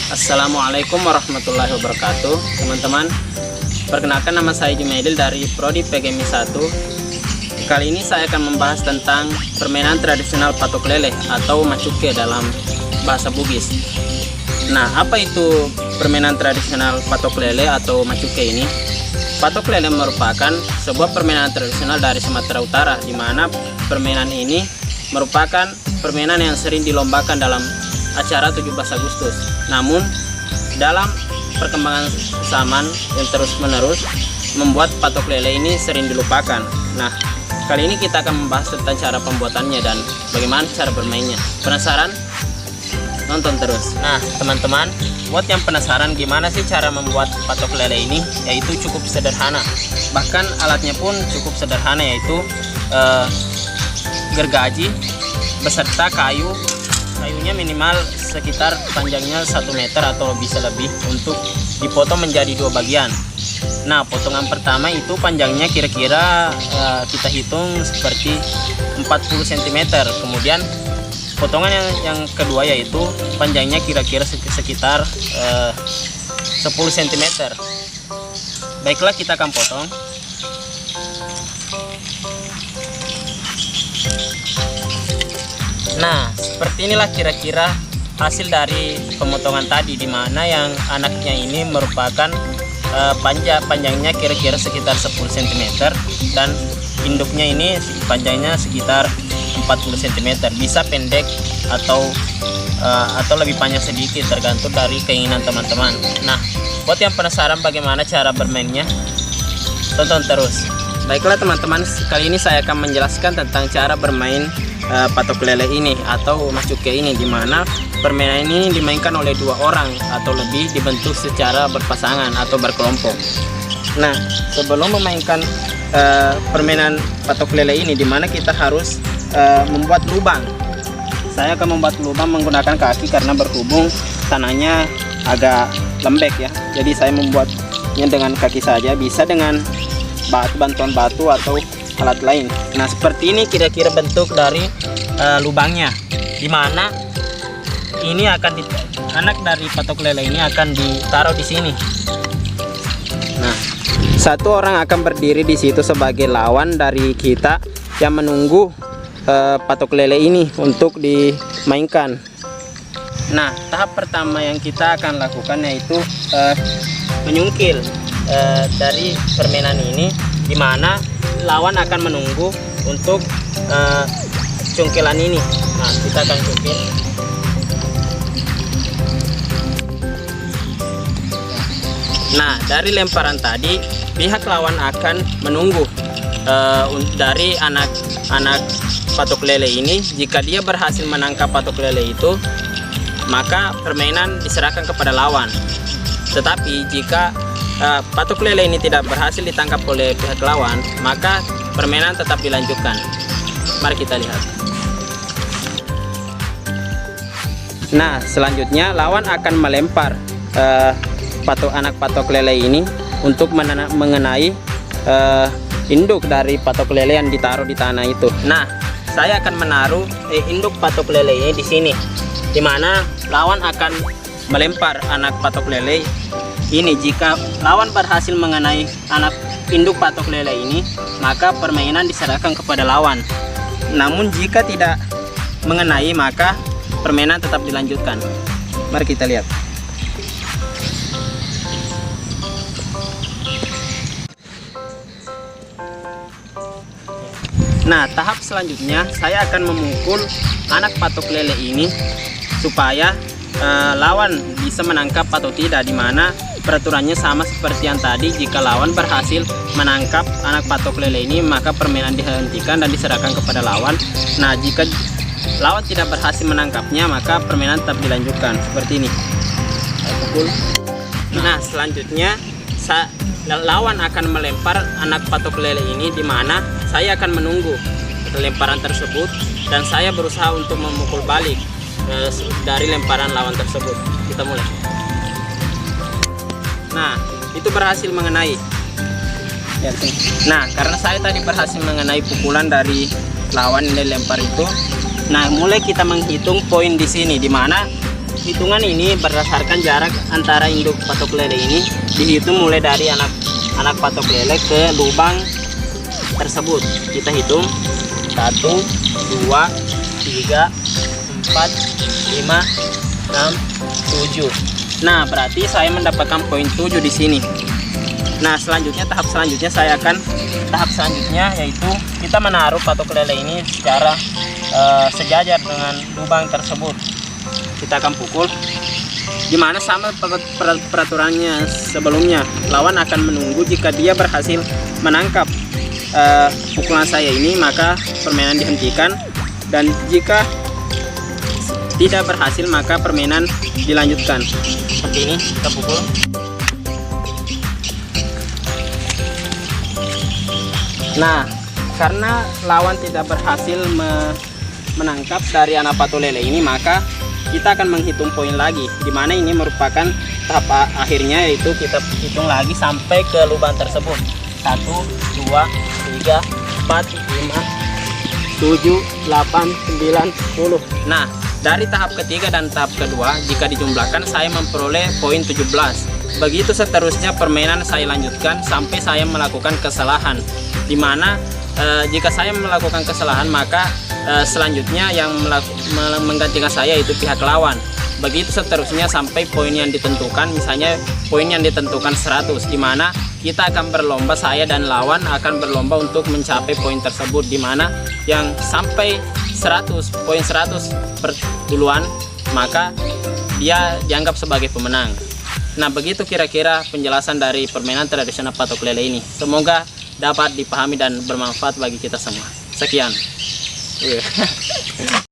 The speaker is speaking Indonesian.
Assalamualaikum warahmatullahi wabarakatuh. Teman-teman, perkenalkan, nama saya Jumaidil dari Prodi PGMI 1. Kali ini saya akan membahas tentang permainan tradisional patok lele atau macuke dalam bahasa Bugis. Nah, apa itu permainan tradisional patok lele atau macuke ini? Patok lele merupakan sebuah permainan tradisional dari Sumatera Utara, di mana permainan ini merupakan permainan yang sering dilombakan dalam acara 17 Agustus. Namun, dalam perkembangan zaman yang terus-menerus membuat patok lele ini sering dilupakan. Nah, kali ini kita akan membahas tentang cara pembuatannya dan bagaimana cara bermainnya. Penasaran? Nonton terus. Nah, teman-teman, buat yang penasaran gimana sih cara membuat patok lele ini, yaitu cukup sederhana. Bahkan alatnya pun cukup sederhana, yaitu gergaji beserta kayunya minimal sekitar panjangnya 1 meter atau bisa lebih untuk dipotong menjadi 2 bagian. Nah, potongan pertama itu panjangnya kira-kira kita hitung seperti 40 cm. Kemudian potongan yang kedua yaitu panjangnya kira-kira sekitar 10 cm. Baiklah, kita akan potong. Nah, seperti inilah kira-kira hasil dari pemotongan tadi, di mana yang anaknya ini merupakan panjangnya kira-kira sekitar 10 cm dan induknya ini panjangnya sekitar 40 cm. Bisa pendek atau lebih panjang sedikit, tergantung dari keinginan teman-teman. Nah, buat yang penasaran bagaimana cara bermainnya, tonton terus. Baiklah teman-teman, kali ini saya akan menjelaskan tentang cara bermain patok lele ini atau macuke ini, di mana permainan ini dimainkan oleh 2 orang atau lebih, dibentuk secara berpasangan atau berkelompok. Nah, sebelum memainkan permainan patok lele ini, di mana kita harus membuat lubang. Saya akan membuat lubang menggunakan kaki karena berhubung tanahnya agak lembek ya. Jadi saya membuatnya dengan kaki saja, bisa dengan bantuan batu atau alat lain. Nah, seperti ini kira-kira bentuk dari lubangnya, dimana ini anak dari patok lele ini akan ditaruh di sini. Nah, 1 orang akan berdiri di situ sebagai lawan dari kita yang menunggu patok lele ini untuk dimainkan. Nah, tahap pertama yang kita akan lakukan yaitu menyungkil dari permainan ini, dimana lawan akan menunggu untuk cungkilan ini. Nah, kita akan cungkil. Nah, dari lemparan tadi pihak lawan akan menunggu dari anak patok lele ini. Jika dia berhasil menangkap patok lele itu, maka permainan diserahkan kepada lawan. Tetapi jika patok lele ini tidak berhasil ditangkap oleh pihak lawan, maka permainan tetap dilanjutkan. Mari kita lihat. Nah, selanjutnya lawan akan melempar anak patok lele ini untuk mengenai induk dari patok lele yang ditaruh di tanah itu. Nah, saya akan menaruh induk patok lele ini di sini, dimana lawan akan melempar anak patok lele ini. Jika lawan berhasil mengenai anak induk patok lele ini, maka permainan diserahkan kepada lawan. Namun jika tidak mengenai, maka permainan tetap dilanjutkan. Mari kita lihat. Nah, tahap selanjutnya saya akan memukul anak patok lele ini supaya lawan bisa menangkap atau tidak, dimana peraturannya sama seperti yang tadi. Jika lawan berhasil menangkap anak patok lele ini, maka permainan dihentikan dan diserahkan kepada lawan. Nah, jika lawan tidak berhasil menangkapnya, maka permainan tetap dilanjutkan seperti ini. Pukul. Nah, selanjutnya lawan akan melempar anak patok lele ini, di mana saya akan menunggu lemparan tersebut dan saya berusaha untuk memukul balik dari lemparan lawan tersebut. Kita mulai. Nah, itu berhasil mengenai. Nah, karena saya tadi berhasil mengenai pukulan dari lawan yang dilempar itu, nah mulai kita menghitung poin di sini, di mana hitungan ini berdasarkan jarak antara induk patok lele ini, dihitung mulai dari anak patok lele ke lubang tersebut. Kita hitung 1, 2, 3, 4, 5, 6, 7. Nah, berarti saya mendapatkan poin 7 di sini. Nah, tahap selanjutnya yaitu kita menaruh patok lele ini secara sejajar dengan lubang tersebut. Kita akan pukul, dimana sama peraturannya sebelumnya. Lawan akan menunggu. Jika dia berhasil menangkap pukulan saya ini, maka permainan dihentikan, dan jika tidak berhasil maka permainan dilanjutkan. Seperti ini, kita pukul. Nah, karena lawan tidak berhasil menangkap dari anak patok lele ini, maka kita akan menghitung poin lagi, dimana ini merupakan tahap akhirnya, yaitu kita hitung lagi sampai ke lubang tersebut. 1, 2, 3, 4, 5, 7, 8, 9, 10. Nah, dari tahap ketiga dan tahap kedua, jika dijumlahkan saya memperoleh poin 17. Begitu seterusnya permainan saya lanjutkan sampai saya melakukan kesalahan, dimana jika saya melakukan kesalahan maka selanjutnya yang menggantikan saya itu pihak lawan. Begitu seterusnya sampai poin yang ditentukan, misalnya poin yang ditentukan 100, dimana kita akan berlomba, saya dan lawan akan berlomba untuk mencapai poin tersebut, dimana yang sampai 100 poin 100 per duluan maka dia dianggap sebagai pemenang. Nah, begitu kira-kira penjelasan dari permainan tradisional patok lele ini. Semoga dapat dipahami dan bermanfaat bagi kita semua. Sekian.